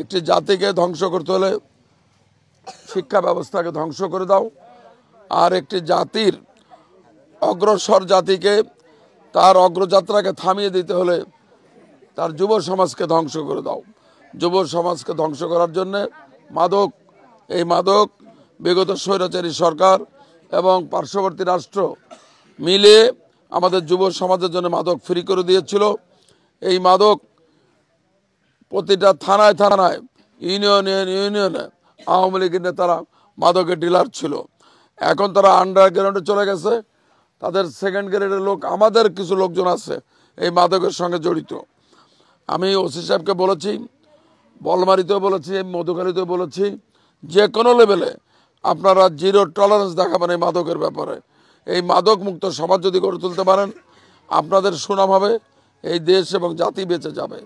একটি জাতিকে ধ্বংস করতে হলে শিক্ষা ব্যবস্থাকে ধ্বংস করে দাও, আর একটি জাতির অগ্রসর জাতিকে তার অগ্রযাত্রাকে থামিয়ে দিতে হলে তার যুব সমাজকে ধ্বংস করে দাও। যুব সমাজকে ধ্বংস করার জন্য এই মাদক বিগত স্বৈরাচারী সরকার এবং পার্শ্ববর্তী রাষ্ট্র মিলে আমাদের যুব সমাজের জন্য মাদক ফ্রি করে দিয়েছিল। এই মাদক প্রতিটা থানায় থানায়, ইউনিয়নে আওয়ামী লীগের নেতারা মাদকের ডিলার ছিল। এখন তারা আন্ডারগ্রাউন্ডে চলে গেছে। তাদের সেকেন্ড গ্রেডের লোক, আমাদের কিছু লোকজন আছে এই মাদকের সঙ্গে জড়িত। আমি ওসি সাহেবকে বলেছি, বলমারিতেও বলেছি, মধুখালীতেও বলেছি, যে কোনো লেভেলে আপনারা জিরো টলারেন্স দেখাবেন এই মাদকের ব্যাপারে। এই মাদক মুক্ত সমাজ যদি গড়ে তুলতে পারেন, আপনাদের সুনাম হবে, এই দেশ এবং জাতি বেঁচে যাবে।